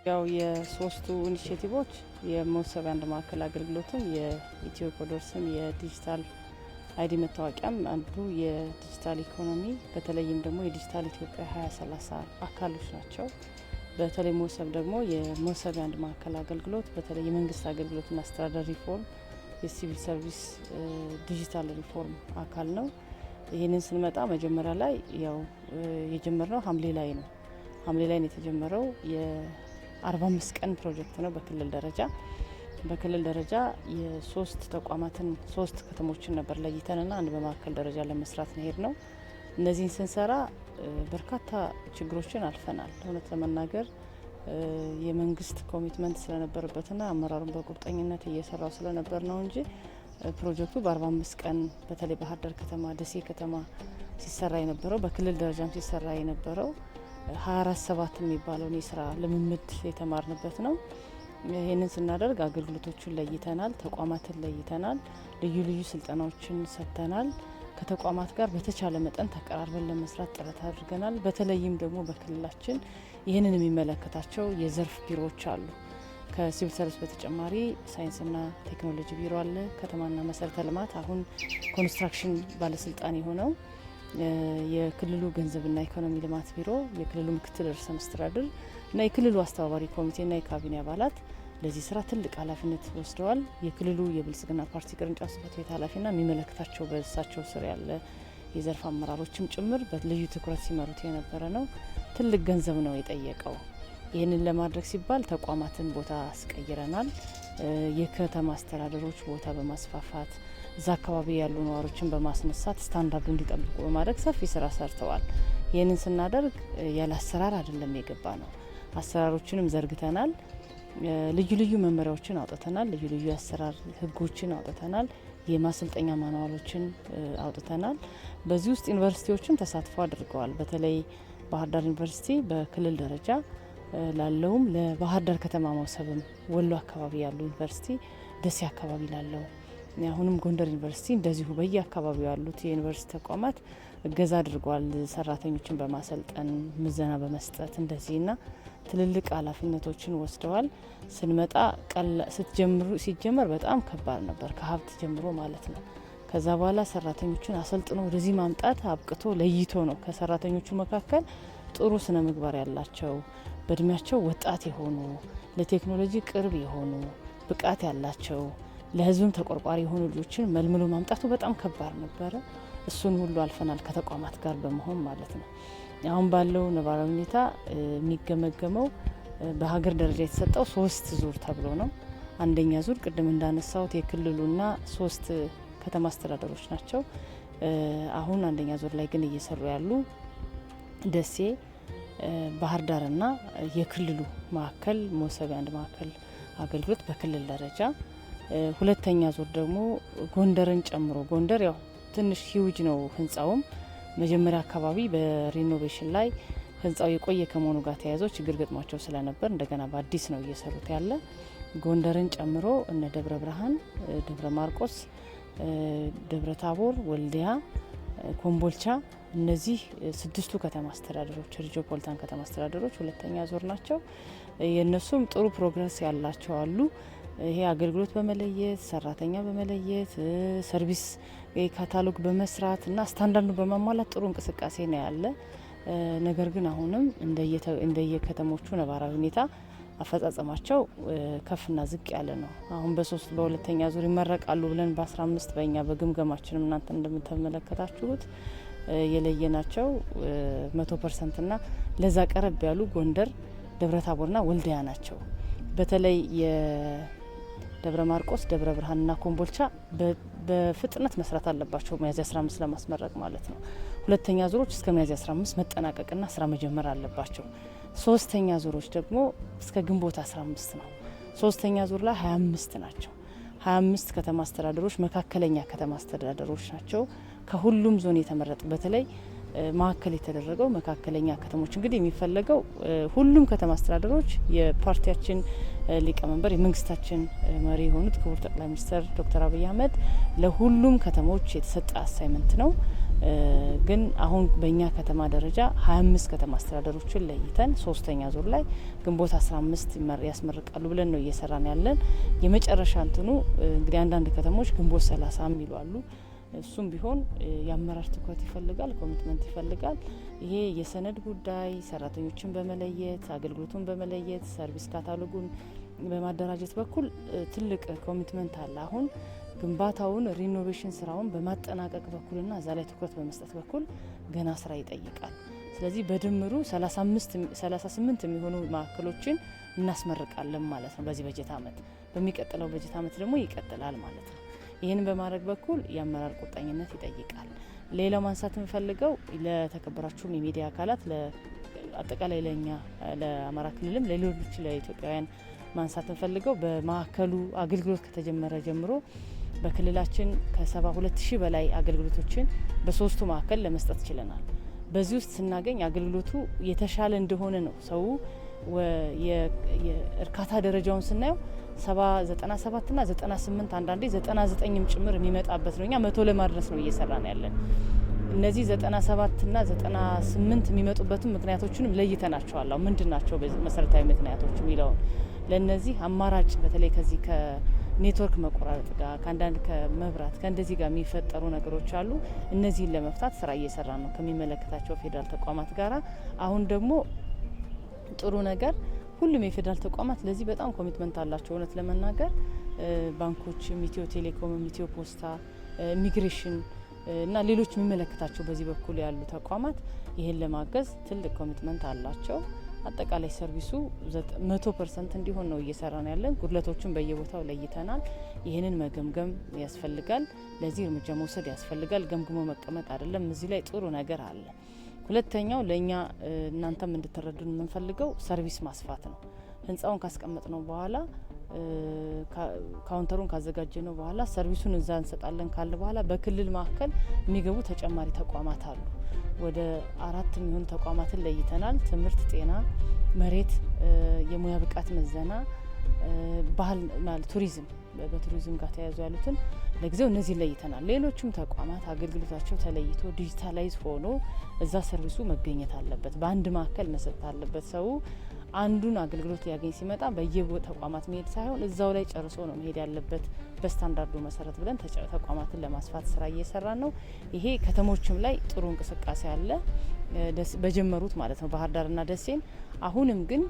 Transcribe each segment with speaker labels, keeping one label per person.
Speaker 1: ያው የሶስቱ ኢኒሼቲቮች የመሰብ አንድ ማዕከል አገልግሎትም የኢትዮ ኮደርስም የዲጂታል አይዲ መታወቂያም አንዱ የዲጂታል ኢኮኖሚ በተለይም ደግሞ የዲጂታል ኢትዮጵያ 2030 አካሎች ናቸው። በተለይ መሰብ ደግሞ የመሰብ አንድ ማዕከል አገልግሎት በተለይ የመንግስት አገልግሎትና አስተዳደር ሪፎርም የሲቪል ሰርቪስ ዲጂታል ሪፎርም አካል ነው። ይህንን ስንመጣ መጀመሪያ ላይ ያው የጀመርነው ሐምሌ ላይ ነው። ሐምሌ ላይ የተጀመረው የ45 ቀን ፕሮጀክት ነው። በክልል ደረጃ የሶስት ተቋማትን ሶስት ከተሞችን ነበር ለይተንና አንድ በማዕከል ደረጃ ለመስራት ነው። እነዚህን ስንሰራ በርካታ ችግሮችን አልፈናል። እውነት ለመናገር የመንግስት ኮሚትመንት ስለነበረበትና አመራሩን በቁርጠኝነት እየሰራው ስለነበር ነው እንጂ ፕሮጀክቱ በ45 ቀን በተለይ ባህር ዳር ከተማ፣ ደሴ ከተማ ሲሰራ የነበረው በክልል ደረጃም ሲሰራ የነበረው 24/7 የሚባለውን የስራ ልምምድ የተማርንበት ነው። ይህንን ስናደርግ አገልግሎቶቹን ለይተናል፣ ተቋማትን ለይተናል፣ ልዩ ስልጠናዎችን ሰጥተናል። ከተቋማት ጋር በተቻለ መጠን ተቀራርበን ለመስራት ጥረት አድርገናል። በተለይም ደግሞ በክልላችን ይህንን የሚመለከታቸው የዘርፍ ቢሮዎች አሉ። ከሲቪል ሰርቪስ በተጨማሪ ሳይንስና ቴክኖሎጂ ቢሮ አለ። ከተማና መሰረተ ልማት አሁን ኮንስትራክሽን ባለስልጣን የሆነው የክልሉ ገንዘብና ኢኮኖሚ ልማት ቢሮ፣ የክልሉ ምክትል ርዕሰ መስተዳድር እና የክልሉ አስተባባሪ ኮሚቴና የካቢኔ አባላት ለዚህ ስራ ትልቅ ኃላፊነት ወስደዋል። የክልሉ የብልጽግና ፓርቲ ቅርንጫፍ ጽሕፈት ቤት ኃላፊና የሚመለከታቸው በእሳቸው ስር ያለ የዘርፍ አመራሮችም ጭምር በልዩ ትኩረት ሲመሩት የነበረ ነው። ትልቅ ገንዘብ ነው የጠየቀው። ይህንን ለማድረግ ሲባል ተቋማትን ቦታ አስቀይረናል። የከተማ አስተዳደሮች ቦታ በማስፋፋት እዛ አካባቢ ያሉ ነዋሪዎችን በማስነሳት ስታንዳርዱ እንዲጠብቁ በማድረግ ሰፊ ስራ ሰርተዋል። ይህንን ስናደርግ ያለ አሰራር አይደለም የገባ ነው። አሰራሮችንም ዘርግተናል። ልዩ መመሪያዎችን አውጥተናል። ልዩ አሰራር ህጎችን አውጥተናል። የማሰልጠኛ ማንዋሎችን አውጥተናል። በዚህ ውስጥ ዩኒቨርሲቲዎችም ተሳትፎ አድርገዋል። በተለይ ባህር ዳር ዩኒቨርሲቲ በክልል ደረጃ ላለውም ለባህር ዳር ከተማ መሰብም ወሎ አካባቢ ያሉ ዩኒቨርሲቲ፣ ደሴ አካባቢ ላለው አሁንም ጎንደር ዩኒቨርሲቲ እንደዚሁ በየአካባቢው ያሉት የዩኒቨርሲቲ ተቋማት እገዛ አድርገዋል። ሰራተኞችን በማሰልጠን ምዘና በመስጠት እንደዚህና ትልልቅ ኃላፊነቶችን ወስደዋል። ስንመጣ ሲጀመር በጣም ከባድ ነበር፣ ከሀብት ጀምሮ ማለት ነው። ከዛ በኋላ ሰራተኞችን አሰልጥኖ ወደዚህ ማምጣት አብቅቶ ለይቶ ነው ከሰራተኞቹ መካከል ጥሩ ስነ ምግባር ያላቸው በእድሜያቸው ወጣት የሆኑ ለቴክኖሎጂ ቅርብ የሆኑ ብቃት ያላቸው ለህዝብም ተቆርቋሪ የሆኑ ልጆችን መልምሎ ማምጣቱ በጣም ከባድ ነበረ። እሱን ሁሉ አልፈናል ከተቋማት ጋር በመሆን ማለት ነው። አሁን ባለው ነባራዊ ሁኔታ የሚገመገመው በሀገር ደረጃ የተሰጠው 3 ዙር ተብሎ ነው። አንደኛ ዙር ቅድም እንዳነሳሁት የክልሉና 3 ከተማ አስተዳደሮች ናቸው። አሁን አንደኛ ዙር ላይ ግን እየሰሩ ያሉ ደሴ፣ ባህር ዳርና የክልሉ ማዕከል መሰብ አንድ ማዕከል አገልግሎት በክልል ደረጃ፣ ሁለተኛ ዙር ደግሞ ጎንደርን ጨምሮ ጎንደር ያው ትንሽ ሂውጅ ነው ህንጻውም መጀመሪያ አካባቢ በሪኖቬሽን ላይ ህንጻው የቆየ ከመሆኑ ጋር ተያይዞ ችግር ገጥሟቸው ስለነበር እንደገና በአዲስ ነው እየሰሩት ያለ። ጎንደርን ጨምሮ እነ ደብረ ብርሃን፣ ደብረ ማርቆስ፣ ደብረ ታቦር፣ ወልዲያ፣ ኮምቦልቻ እነዚህ 6ቱ ከተማ አስተዳደሮች ሪጂኦፖሊታን ከተማ አስተዳደሮች ሁለተኛ ዙር ናቸው። የነሱም ጥሩ ፕሮግረስ ያላቸው አሉ። ይሄ አገልግሎት በመለየት ሰራተኛ በመለየት ሰርቪስ ካታሎግ በመስራት እና ስታንዳርዱን በማሟላት ጥሩ እንቅስቃሴ ነው ያለ። ነገር ግን አሁንም እንደየከተሞቹ ነባራዊ ሁኔታ አፈጻጸማቸው ከፍና ዝቅ ያለ ነው። አሁን በሁለተኛ ዙር ይመረቃሉ ብለን በ15 በእኛ በግምገማችንም እናንተ እንደምትመለከታችሁት የለየናቸው 100% እና ለዛ ቀረብ ያሉ ጎንደር፣ ደብረታቦርና ወልዲያ ናቸው። በተለይ የደብረ ማርቆስ፣ ደብረ ብርሃንና ኮምቦልቻ በፍጥነት መስራት አለባቸው ሚያዝያ 15 ለማስመረቅ ማለት ነው። ሁለተኛ ዙሮች እስከ ሚያዝያ 15 መጠናቀቅና ስራ መጀመር አለባቸው። ሶስተኛ ዙሮች ደግሞ እስከ ግንቦት 15 ነው። ሶስተኛ ዙር ላይ 25 ናቸው። 25 ከተማ አስተዳደሮች መካከለኛ ከተማ አስተዳደሮች ናቸው። ከሁሉም ዞን የተመረጡ በተለይ ማዕከል የተደረገው መካከለኛ ከተሞች እንግዲህ የሚፈለገው ሁሉም ከተማ አስተዳደሮች የፓርቲያችን ሊቀመንበር የመንግስታችን መሪ የሆኑት ክቡር ጠቅላይ ሚኒስትር ዶክተር አብይ አህመድ ለሁሉም ከተሞች የተሰጠ አሳይመንት ነው። ግን አሁን በእኛ ከተማ ደረጃ 25 ከተማ አስተዳደሮችን ለይተን ሶስተኛ ዙር ላይ ግንቦት 15 ያስመርቃሉ ብለን ነው እየሰራን ያለን። የመጨረሻ እንትኑ እንግዲህ አንዳንድ ከተሞች ግንቦት 30 የሚሉ አሉ። እሱም ቢሆን የአመራር ትኩረት ይፈልጋል፣ ኮሚትመንት ይፈልጋል። ይሄ የሰነድ ጉዳይ ሰራተኞችን በመለየት አገልግሎቱን በመለየት ሰርቪስ ካታሎጉን በማደራጀት በኩል ትልቅ ኮሚትመንት አለ። አሁን ግንባታውን ሪኖቬሽን ስራውን በማጠናቀቅ በኩልና እዛ ላይ ትኩረት በመስጠት በኩል ገና ስራ ይጠይቃል። ስለዚህ በድምሩ 38 የሚሆኑ ማዕከሎችን እናስመርቃለን ማለት ነው በዚህ በጀት አመት። በሚቀጥለው በጀት አመት ደግሞ ይቀጥላል ማለት ነው። ይህንን በማድረግ በኩል የአመራር ቁርጠኝነት ይጠይቃል። ሌላው ማንሳት የምፈልገው ለተከበራችሁም የሚዲያ አካላት አጠቃላይ ለኛ ለአማራ ክልልም ለሌሎች ለኢትዮጵያውያን ማንሳት እንፈልገው በማዕከሉ አገልግሎት ከተጀመረ ጀምሮ በክልላችን ከ72000 በላይ አገልግሎቶችን በሶስቱ ማዕከል ለመስጠት ችለናል። በዚህ ውስጥ ስናገኝ አገልግሎቱ የተሻለ እንደሆነ ነው። ሰው የእርካታ ደረጃውን ስናየው 97 እና 98 አንዳንዴ 99ም ጭምር የሚመጣበት ነው። እኛ 100 ለማድረስ ነው እየሰራን ያለን። እነዚህ 97 እና 98 የሚመጡበትም ምክንያቶችንም ለይተናቸዋል። ምንድናቸው መሰረታዊ ምክንያቶች የሚለውን ለነዚህ አማራጭ በተለይ ከዚህ ከኔትወርክ መቆራረጥ ጋር ከአንዳንድ ከመብራት ከእንደዚህ ጋር የሚፈጠሩ ነገሮች አሉ። እነዚህን ለመፍታት ስራ እየሰራ ነው ከሚመለከታቸው ፌዴራል ተቋማት ጋራ። አሁን ደግሞ ጥሩ ነገር ሁሉም የፌዴራል ተቋማት ለዚህ በጣም ኮሚትመንት አላቸው። እውነት ለመናገር ባንኮችም፣ ኢትዮ ቴሌኮምም፣ ኢትዮ ፖስታ፣ ኢሚግሬሽን እና ሌሎች የሚመለከታቸው በዚህ በኩል ያሉ ተቋማት ይህን ለማገዝ ትልቅ ኮሚትመንት አላቸው። አጠቃላይ ሰርቪሱ 100% እንዲሆን ነው እየሰራን ያለን። ጉድለቶችን በየቦታው ለይተናል። ይህንን መገምገም ያስፈልጋል። ለዚህ እርምጃ መውሰድ ያስፈልጋል። ገምግሞ መቀመጥ አይደለም። እዚህ ላይ ጥሩ ነገር አለ። ሁለተኛው ለእኛ እናንተም እንድትረዱን የምንፈልገው ሰርቪስ ማስፋት ነው። ህንፃውን ካስቀመጥ ነው በኋላ ካውንተሩን ካዘጋጀ ነው በኋላ ሰርቪሱን እዛ እንሰጣለን ካለ በኋላ በክልል ማዕከል የሚገቡ ተጨማሪ ተቋማት አሉ። ወደ 4 የሚሆኑ ተቋማትን ለይተናል። ትምህርት፣ ጤና፣ መሬት፣ የሙያ ብቃት ምዘና፣ ባህል ማለት ቱሪዝም፣ በቱሪዝም ጋር ተያይዞ ያሉትን ለጊዜው እነዚህ ለይተናል። ሌሎችም ተቋማት አገልግሎታቸው ተለይቶ ዲጂታላይዝ ሆኖ እዛ ሰርቪሱ መገኘት አለበት። በአንድ ማዕከል መሰጠት አለበት። ሰው አንዱን አገልግሎት ያገኝ ሲመጣ በየተቋማት መሄድ ሳይሆን እዛው ላይ ጨርሶ ነው መሄድ ያለበት በስታንዳርዱ መሰረት ብለን ተቋማትን ለማስፋት ስራ እየሰራን ነው። ይሄ ከተሞችም ላይ ጥሩ እንቅስቃሴ አለ በጀመሩት ማለት ነው ባህር ዳርና ደሴን። አሁንም ግን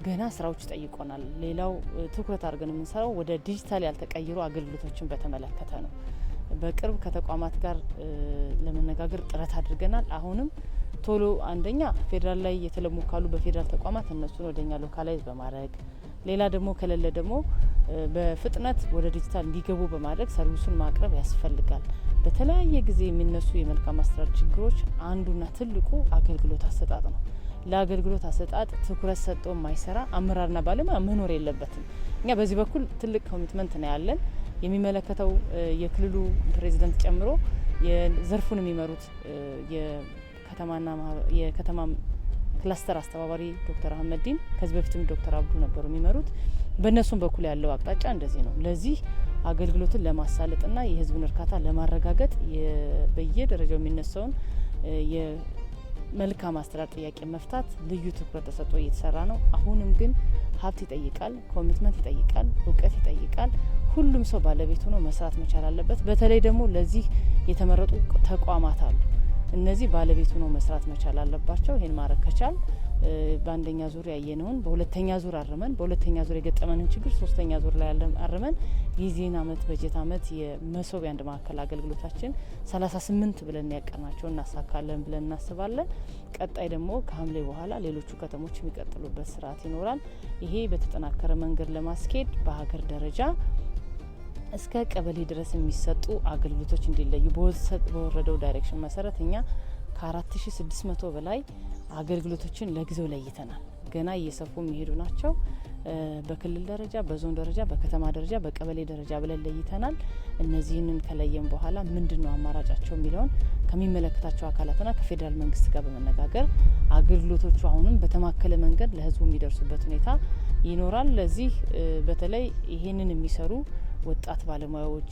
Speaker 1: ገና ስራዎች ጠይቆናል። ሌላው ትኩረት አድርገን የምንሰራው ወደ ዲጂታል ያልተቀየሩ አገልግሎቶችን በተመለከተ ነው። በቅርብ ከተቋማት ጋር ለመነጋገር ጥረት አድርገናል። አሁንም ቶሎ አንደኛ ፌዴራል ላይ የተለሙ ካሉ በፌዴራል ተቋማት እነሱን ወደኛ ሎካላይዝ በማድረግ ሌላ ደግሞ ከሌለ ደግሞ በፍጥነት ወደ ዲጂታል እንዲገቡ በማድረግ ሰርቪሱን ማቅረብ ያስፈልጋል። በተለያየ ጊዜ የሚነሱ የመልካም አስተዳደር ችግሮች አንዱና ትልቁ አገልግሎት አሰጣጥ ነው። ለአገልግሎት አሰጣጥ ትኩረት ሰጥቶ የማይሰራ አመራርና ባለሙያ መኖር የለበትም። እኛ በዚህ በኩል ትልቅ ኮሚትመንት ነው ያለን። የሚመለከተው የክልሉ ፕሬዚዳንት ጨምሮ የዘርፉን የሚመሩት የከተማ ክላስተር አስተባባሪ ዶክተር አህመዲን ከዚህ በፊትም ዶክተር አብዱ ነበሩ የሚመሩት። በእነሱም በኩል ያለው አቅጣጫ እንደዚህ ነው። ለዚህ አገልግሎትን ለማሳለጥና የሕዝብን እርካታ ለማረጋገጥ በየደረጃው የሚነሳውን የመልካም አስተዳደር ጥያቄ መፍታት ልዩ ትኩረት ተሰጥቶ እየተሰራ ነው። አሁንም ግን ሀብት ይጠይቃል፣ ኮሚትመንት ይጠይቃል፣ እውቀት ይጠይቃል። ሁሉም ሰው ባለቤት ሆኖ መስራት መቻል አለበት። በተለይ ደግሞ ለዚህ የተመረጡ ተቋማት አሉ። እነዚህ ባለቤት ሆኖ መስራት መቻል አለባቸው። ይሄን ማድረግ ከቻል በአንደኛ ዙር ያየነውን በሁለተኛ ዙር አርመን በሁለተኛ ዙር የገጠመንን ችግር ሶስተኛ ዙር ላይ አርመን የዚህን አመት በጀት አመት የመሶብ የአንድ ማዕከል አገልግሎታችን 38 ብለን ያቀርናቸው እናሳካለን ብለን እናስባለን። ቀጣይ ደግሞ ከሐምሌ በኋላ ሌሎቹ ከተሞች የሚቀጥሉበት ስርዓት ይኖራል። ይሄ በተጠናከረ መንገድ ለማስኬድ በሀገር ደረጃ እስከ ቀበሌ ድረስ የሚሰጡ አገልግሎቶች እንዲለዩ በወረደው ዳይሬክሽን መሰረት እኛ ከ4600 በላይ አገልግሎቶችን ለጊዜው ለይተናል። ገና እየሰፉ የሚሄዱ ናቸው። በክልል ደረጃ፣ በዞን ደረጃ፣ በከተማ ደረጃ፣ በቀበሌ ደረጃ ብለን ለይተናል። እነዚህንን ከለየም በኋላ ምንድነው አማራጫቸው የሚለውን ከሚመለከታቸው አካላትና ከፌዴራል መንግስት ጋር በመነጋገር አገልግሎቶቹ አሁንም በተማከለ መንገድ ለህዝቡ የሚደርሱበት ሁኔታ ይኖራል። ለዚህ በተለይ ይሄንን የሚሰሩ ወጣት ባለሙያዎች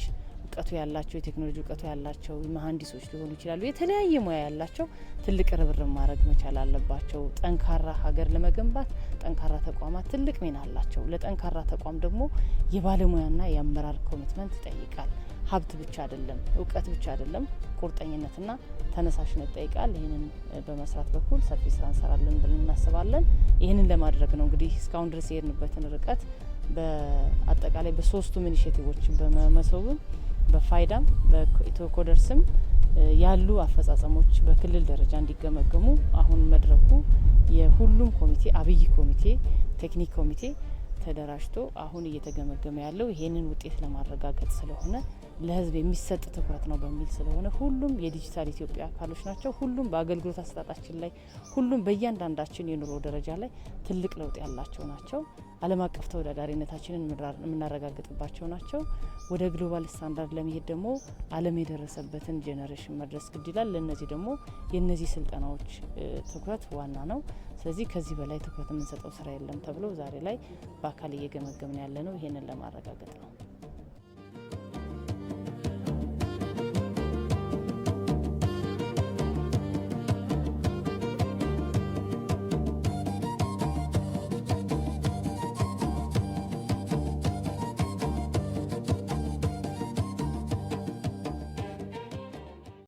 Speaker 1: እውቀቱ ያላቸው የቴክኖሎጂ እውቀቱ ያላቸው መሀንዲሶች ሊሆኑ ይችላሉ። የተለያየ ሙያ ያላቸው ትልቅ ርብርብ ማድረግ መቻል አለባቸው። ጠንካራ ሀገር ለመገንባት ጠንካራ ተቋማት ትልቅ ሚና አላቸው። ለጠንካራ ተቋም ደግሞ የባለሙያና የአመራር ኮሚትመንት ይጠይቃል። ሀብት ብቻ አይደለም፣ እውቀት ብቻ አይደለም፣ ቁርጠኝነትና ተነሳሽነት ይጠይቃል። ይህንን በመስራት በኩል ሰፊ ስራ እንሰራለን ብለን እናስባለን። ይህንን ለማድረግ ነው እንግዲህ እስካሁን ድረስ የሄድንበትን ርቀት በአጠቃላይ በሶስቱም ኢኒሼቲቮች በመመሰቡም በፋይዳም በኢትዮ ኮደርስም ያሉ አፈጻጸሞች በክልል ደረጃ እንዲገመገሙ አሁን መድረኩ የሁሉም ኮሚቴ አብይ ኮሚቴ ቴክኒክ ኮሚቴ ተደራጅቶ አሁን እየተገመገመ ያለው ይሄንን ውጤት ለማረጋገጥ ስለሆነ ለህዝብ የሚሰጥ ትኩረት ነው በሚል ስለሆነ ሁሉም የዲጂታል ኢትዮጵያ አካሎች ናቸው። ሁሉም በአገልግሎት አሰጣጣችን ላይ ሁሉም በእያንዳንዳችን የኑሮ ደረጃ ላይ ትልቅ ለውጥ ያላቸው ናቸው። ዓለም አቀፍ ተወዳዳሪነታችንን የምናረጋግጥባቸው ናቸው። ወደ ግሎባል ስታንዳርድ ለመሄድ ደግሞ ዓለም የደረሰበትን ጄኔሬሽን መድረስ ግድ ይላል። ለነዚህ ደግሞ የነዚህ ስልጠናዎች ትኩረት ዋና ነው። ስለዚህ ከዚህ በላይ ትኩረት የምንሰጠው ስራ የለም ተብሎ ዛሬ ላይ በአካል እየገመገምን ያለ ነው። ይሄንን ለማረጋገጥ ነው።